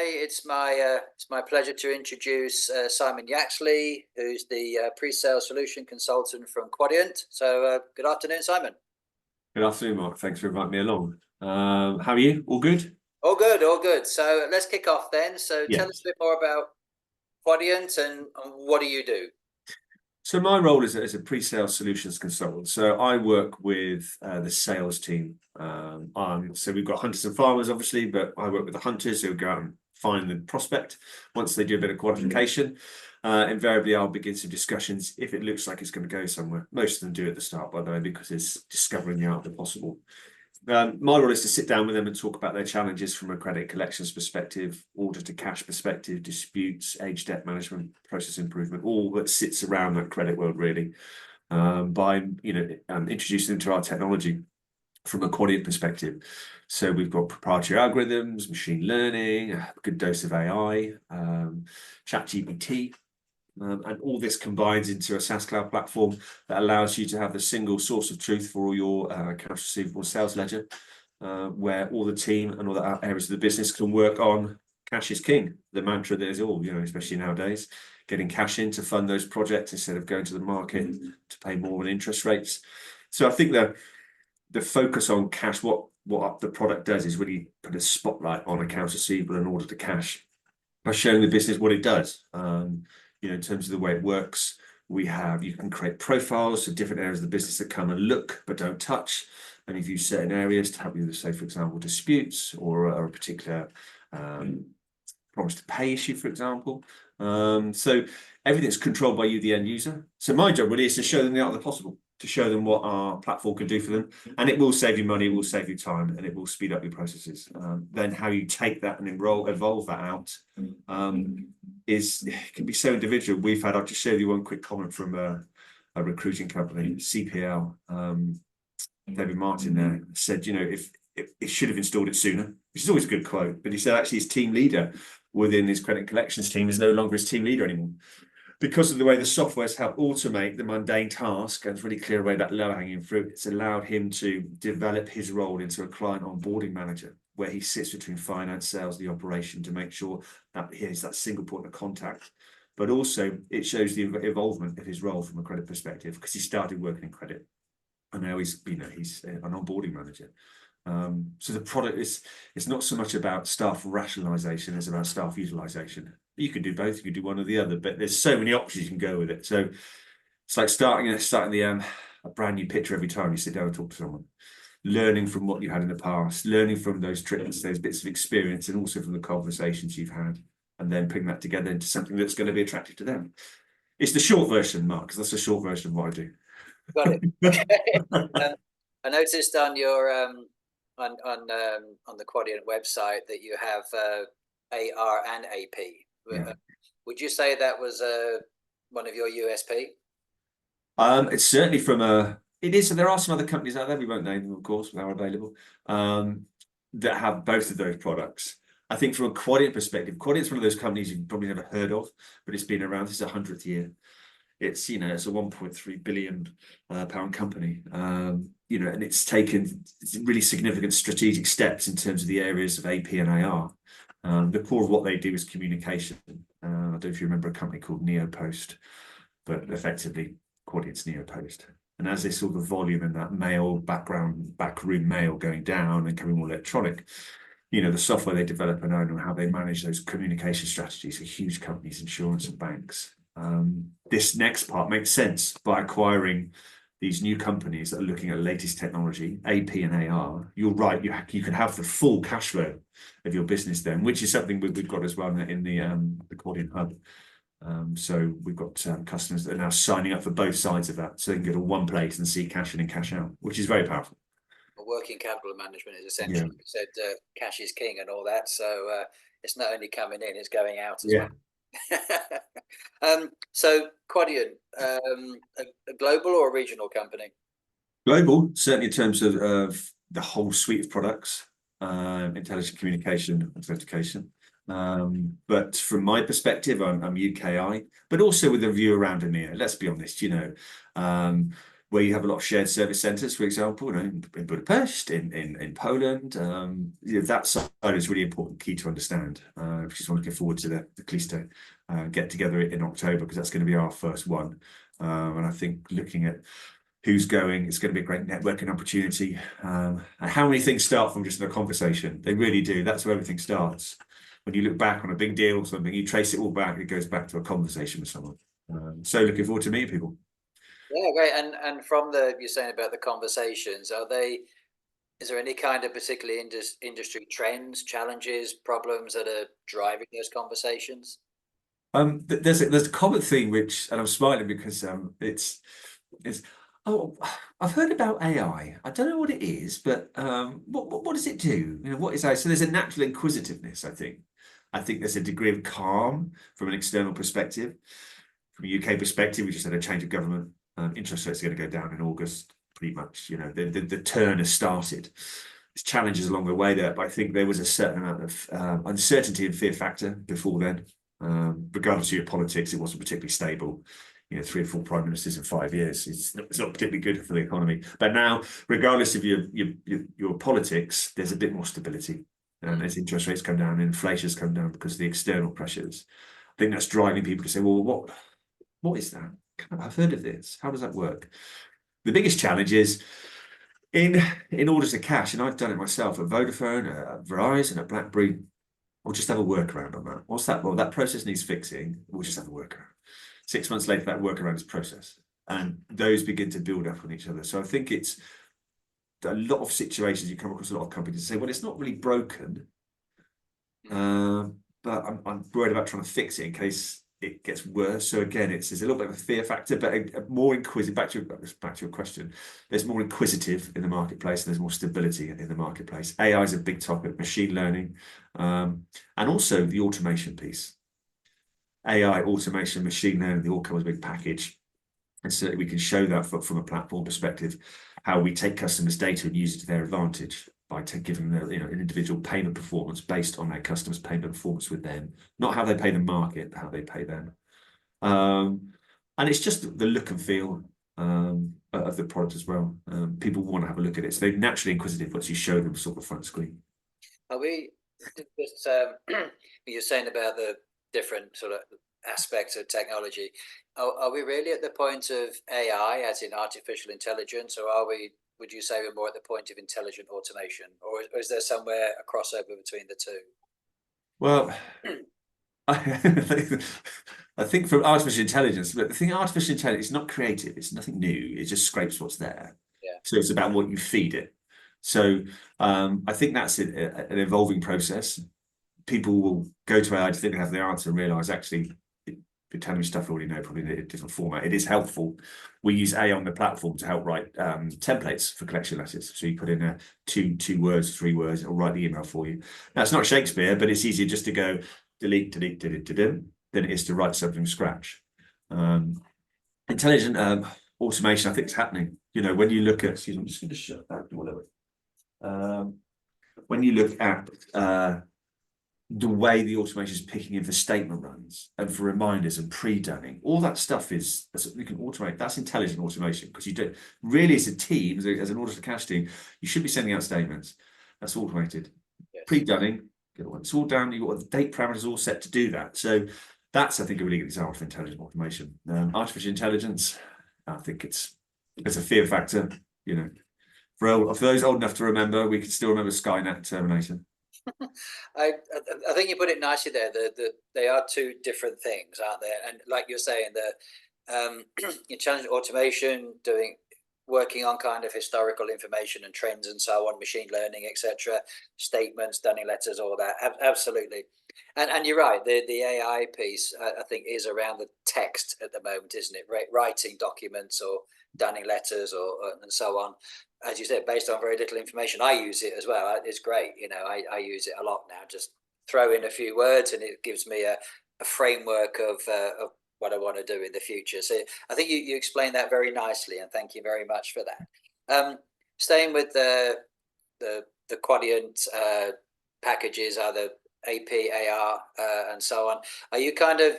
today it's my pleasure to introduce Simon Yaxley, who's the pre-sale solution consultant from Quadient. So good afternoon, Simon. Good afternoon, Mark. Thanks for inviting me along. How are you? All good? All good, all good. So let's kick off then. So Yeah. tell us a bit more about Quadient and what do you do? So my role is as a pre-sale solutions consultant. So I work with the sales team. So we've got hunters and farmers, obviously, but I work with the hunters who go out and find the prospect. Once they do a bit of qualification, invariably I'll begin some discussions if it looks like it's going to go somewhere. Most of them do at the start, by the way, because it's discovering the art of the possible. My role is to sit down with them and talk about their challenges from a credit collections perspective, order to cash perspective, disputes, age debt management, process improvement, all that sits around that credit world really, by introducing them to our technology from a Quadient perspective. So we've got proprietary algorithms, machine learning, a good dose of AI, ChatGPT. And all this combines into a SaaS cloud platform that allows you to have the single source of truth for all your accounts receivable sales ledger, where all the team and all the areas of the business can work on cash is king, the mantra that is all, especially nowadays, getting cash in to fund those projects instead of going to the market to pay more on interest rates. So I think the focus on cash, what the product does is really put a spotlight on accounts receivable and order to cash by showing the business what it does. In terms of the way it works, you can create profiles for different areas of the business that come and look but don't touch, and you've used certain areas to help you with, say, for example, disputes or a particular promise to pay issue, for example. So everything's controlled by you, the end user. So my job really is to show them the art of the possible, to show them what our platform can do for them, and it will save you money, it will save you time, and it will speed up your processes. Then how you take that and evolve that out can be so individual. I'll just share you one quick comment from a recruiting company, CPL. David Martin there said, if it should have installed it sooner, which is always a good quote, but he said actually his team leader within his credit collections team is no longer his team leader anymore, because of the way the software's helped automate the mundane task and really clear away that low-hanging fruit. It's allowed him to develop his role into a client onboarding manager, where he sits between finance, sales, the operation, to make sure that he has that single point of contact. But also it shows the evolvement of his role from a credit perspective, because he started working in credit and now he's an onboarding manager. So the product it's not so much about staff rationalization as about staff utilization. You can do both, you can do one or the other, but there's so many options you can go with it. So it's like starting a brand new picture every time you sit down and talk to someone, learning from what you had in the past, learning from those tricks, those bits of experience, and also from the conversations you've had, and then putting that together into something that's going to be attractive to them. It's the short version, Mark, because that's the short version of what I do. Got it. Okay. I noticed on your on the Quadient website that you have AR and AP. Yeah. Would you say that was one of your USP? It's certainly it is. So there are some other companies out there, we won't name them, of course, they are available, that have both of those products. I think from a Quadient perspective, Quadient's one of those companies you've probably never heard of, but it's been around. This is 100th year. It's a 1.3 billion pound company, and it's taken really significant strategic steps in terms of the areas of AP and AR. The core of what they do is communication. I don't know if you remember a company called NeoPost, but effectively Quadient's NeoPost. And as this sort of volume and that backroom mail going down and becoming more electronic, the software they develop and own and how they manage those communication strategies for huge companies, insurance and banks. This next part makes sense by acquiring these new companies that are looking at latest technology, AP and AR. You're right, you can have the full cash flow of your business then, which is something we've got as well in the Quadient Hub. So we've got customers that are now signing up for both sides of that, so they can go to one place and see cash in and cash out, which is very powerful. Working capital management is essential. Yeah. You said cash is king and all that, so it's not only coming in, it's going out as well. So Quadient, a global or a regional company? Global, certainly in terms of the whole suite of products, intelligent communication and authentication. But from my perspective, I'm UKI, but also with a view around EMEA. Let's be honest, where you have a lot of shared service centres, for example, in Budapest, in Poland. That side is really important, key to understand. Which is why I'm looking forward to the Callisto get together in October, because that's going to be our first one. And I think looking at who's going, it's going to be a great networking opportunity. And how many things start from just a conversation? They really do. That's where everything starts. When you look back on a big deal or something, you trace it all back, it goes back to a conversation with someone. So looking forward to meeting people. Yeah, great. And from you're saying about the conversations, is there any kind of particularly industry trends, challenges, problems that are driving those conversations? There's a common theme which, and I'm smiling because it's oh, I've heard about AI. I don't know what it is, but what does it do? What is AI? So there's a natural inquisitiveness, I think. I think there's a degree of calm from an external perspective. From a UK perspective, we just had a change of government. Interest rates are going to go down in August, pretty much. The turn has started. There's challenges along the way there, but I think there was a certain amount of uncertainty and fear factor before then. Regardless of your politics, it wasn't particularly stable. 3 or 4 prime ministers in 5 years. It's not particularly good for the economy. But now, regardless of your politics, there's a bit more stability. And as interest rates come down, inflation's come down because of the external pressures. I think that's driving people to say, well, what is that? I've heard of this. How does that work? The biggest challenge is in orders to cash, and I've done it myself at Vodafone, at Verizon, at BlackBerry. We'll just have a workaround on that. What's that? Well, that process needs fixing. We'll just have a workaround. 6 months later, that workaround is processed, and those begin to build up on each other. So I think it's a lot of situations you come across a lot of companies and say, well, it's not really broken, but I'm worried about trying to fix it in case it gets worse. So again, there's a little bit of a fear factor, but a more inquisitive. Back to your question, there's more inquisitive in the marketplace, and there's more stability in the marketplace. AI is a big topic, machine learning, and also the automation piece. AI, automation, machine learning, they all come as a big package, and so we can show that from a platform perspective, how we take customers' data and use it to their advantage by giving them an individual payment performance based on their customers' payment performance with them, not how they pay the market, but how they pay them. And it's just the look and feel of the product as well. People want to have a look at it, so they're naturally inquisitive once you show them sort of front screen. Are we just you're saying about the different sort of aspects of technology? Are we really at the point of AI, as in artificial intelligence, or would you say we're more at the point of intelligent automation, or is there somewhere a crossover between the two? Well, I think from artificial intelligence, but the thing, artificial intelligence is not creative. It's nothing new. It just scrapes what's there. Yeah. So it's about what you feed it. So I think that's an evolving process. People will go to AI to think they have the answer and realize actually you're telling me stuff I already know, probably in a different format. It is helpful. We use AI on the platform to help write templates for collection letters. So you put in two words, 3 words, it'll write the email for you. Now, it's not Shakespeare, but it's easier just to go delete than it is to write something from scratch. Intelligent automation, I think, is happening. When you look at, excuse me, I'm just going to shut that door. When you look at the way the automation is picking in for statement runs and for reminders and pre-dunning, all that stuff we can automate. That's intelligent automation, because you do really, as a team, as an order to cash team, you should be sending out statements. That's automated. Yes. Pre-dunning, it's all down. You've got the date parameters all set to do that. So that's, I think, a really good example of intelligent automation. Artificial intelligence, I think it's a fear factor. For those old enough to remember, we can still remember Skynet, Terminator. I think you put it nicely there. They are two different things, aren't they? And like you're saying, intelligent automation, working on kind of historical information and trends and so on, machine learning, etc., statements, dunning letters, all that. Absolutely. And you're right. The AI piece, I think, is around the text at the moment, isn't it? Writing documents or dunning letters and so on. As you said, based on very little information. I use it as well. It's great. I use it a lot now. Just throw in a few words and it gives me a framework of what I want to do in the future. So I think you explained that very nicely, and thank you very much for that. Staying with the Quadient packages, either AP, AR, and so on, are you kind of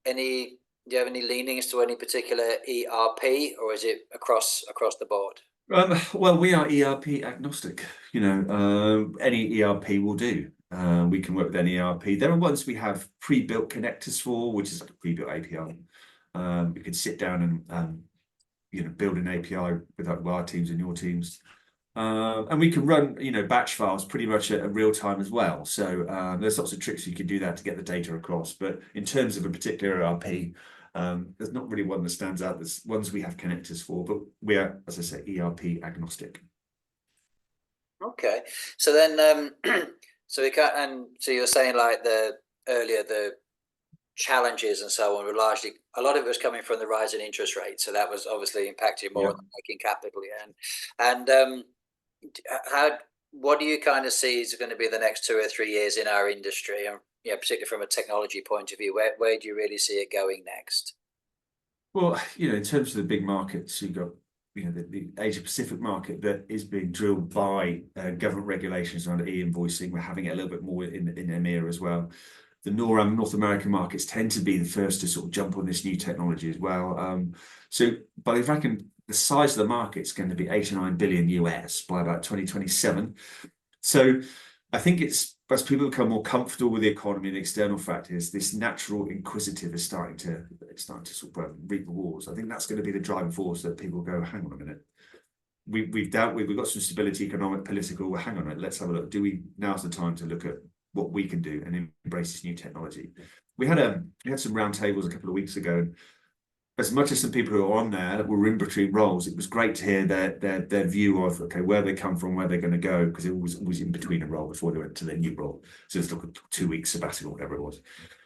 any Do you have any leanings to any particular ERP, or is it across the board? Well, we are ERP agnostic. Any ERP will do. We can work with any ERP. There are ones we have pre-built connectors for, which is like a pre-built API. We could sit down and build an API with our teams and your teams. And we can run, batch files pretty much at real time as well. So there's lots of tricks you can do that to get the data across. But in terms of a particular ERP, there's not really one that stands out. There's ones we have connectors for, but we are, as I say, ERP agnostic. Okay, so then so we can't, and so you're saying like the challenges and so on were largely, a lot of it was coming from the rise in interest rates, so that was obviously impacting more on the working capital. And how, what do you kind of see is going to be the next 2 or 3 years in our industry, and particularly from a technology point of view, where do you really see it going next? Well, in terms of the big markets, you've got the Asia Pacific market that is being drilled by government regulations around e-invoicing. We're having it a little bit more in EMEA as well. The North American markets tend to be the first to sort of jump on this new technology as well. So, but if I can, the size of the market is going to be 89 billion US by about 2027. So I think it's, as people become more comfortable with the economy and the external factors, this natural inquisitive is starting to sort of reap rewards. I think that's going to be the driving force that people go, hang on a minute. We've got some stability, economic, political. Well, hang on a minute, let's have a look. Now's the time to look at what we can do and embrace this new technology. We had some roundtables a couple of weeks ago, and as much as some people who are on there were in between roles, it was great to hear their view of, okay, where they come from, where they're going to go, because it was in between a role before they went to their new role. So it's like a 2 week sabbatical, whatever it was.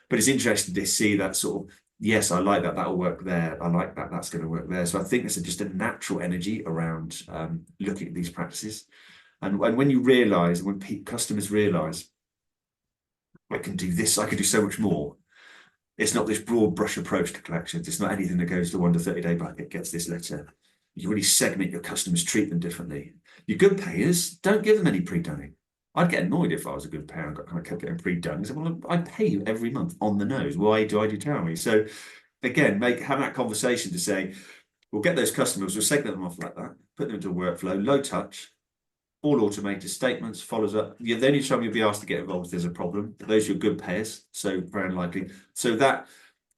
But it's interesting to see that sort of, yes, I like that, that'll work there. I like that, that's going to work there. So I think there's just a natural energy around looking at these practices. And when you realise, when customers realise, I can do this, I can do so much more. It's not this broad brush approach to collections. It's not anything that goes to 1 to 30-day bucket gets this letter. You really segment your customers, treat them differently. Your good payers, don't give them any pre-dunning. I'd get annoyed if I was a good payer and kind of kept getting pre-done. Well, I pay you every month on the nose. Why do you tell me? So again, having that conversation to say, we'll get those customers, we'll segment them off like that, put them into a workflow, low touch, all automated statements, follows up. The only time you'll be asked to get involved if there's a problem. Those are your good payers, so very unlikely. So that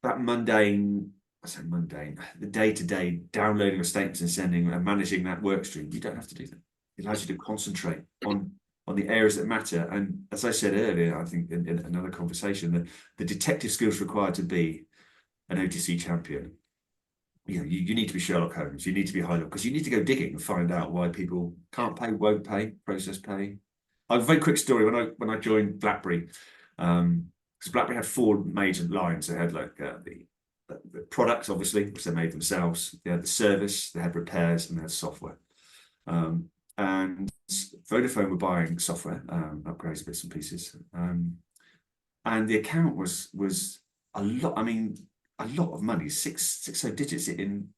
mundane, the day-to-day downloading of statements and sending and managing that work stream, you don't have to do that. It allows you to concentrate on the areas that matter. And as I said earlier, I think in another conversation, the detective skills required to be an OTC champion. You need to be Sherlock Holmes. You need to be high level, because you need to go digging and find out why people can't pay, won't pay, process pay. I have a very quick story. When I joined BlackBerry, because BlackBerry had 4 major lines. They had like the products, obviously, which they made themselves. They had the service, they had repairs, and they had software. And Vodafone were buying software, upgrades, bits and pieces. And the account was a lot. I mean, a lot of money, six digits in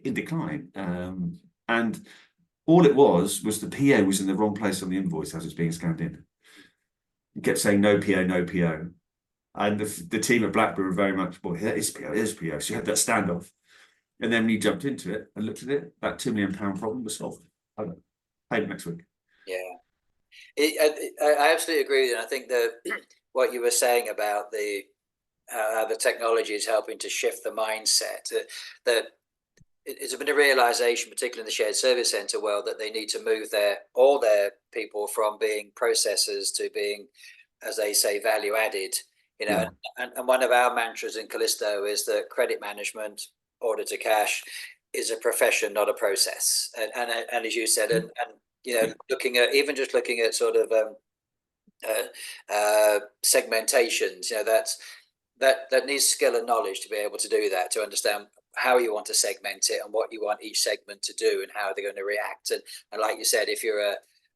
decline. And all it was the PO was in the wrong place on the invoice as it's being scanned in. It kept saying no PO, no PO. And the team at BlackBerry were very much, well, here's PO, here's PO. So you had that standoff. And then when you jumped into it and looked at it, that £2 million problem was solved. I don't know. Paid it next week. Yeah, I absolutely agree with you. And I think that what you were saying about the technology is helping to shift the mindset, that it's been a realization, particularly in the shared service center world, that they need to move all their people from being processors to being, as they say, value added. And one of our mantras in Callisto is that credit management, order to cash, is a profession, not a process. And as you said, and looking at sort of segmentations, that needs skill and knowledge to be able to do that, to understand how you want to segment it and what you want each segment to do and how they're going to react. And like you said, if you're a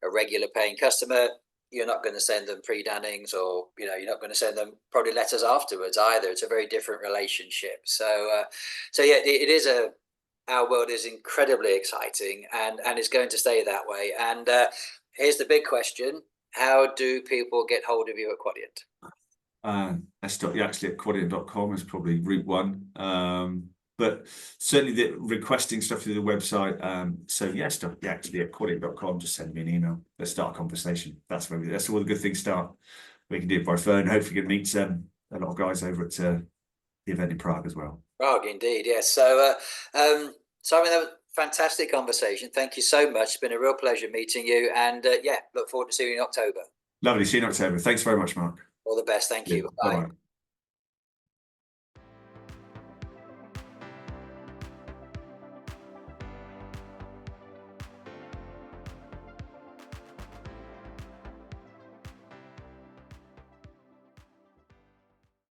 regular paying customer, you're not going to send them pre-dunnings, or you're not going to send them probably letters afterwards either. It's a very different relationship. So yeah, it is our world is incredibly exciting, and it's going to stay that way. And here's the big question: how do people get hold of you at Quadient? s.yaxley@quadient.com is probably route one. But certainly the requesting stuff through the website. So yeah, stuff.yaxley@quadient.com. Just send me an email. Let's start a conversation. That's all the good things start. We can do it by phone. Hopefully, we can meet a lot of guys over at the event in Prague as well. Prague, indeed, yes. So, Simon, that was a fantastic conversation. Thank you so much. It's been a real pleasure meeting you, and yeah, look forward to seeing you in October. Lovely. See you in October. Thanks very much, Mark. All the best. Thank you. Bye. Bye-bye.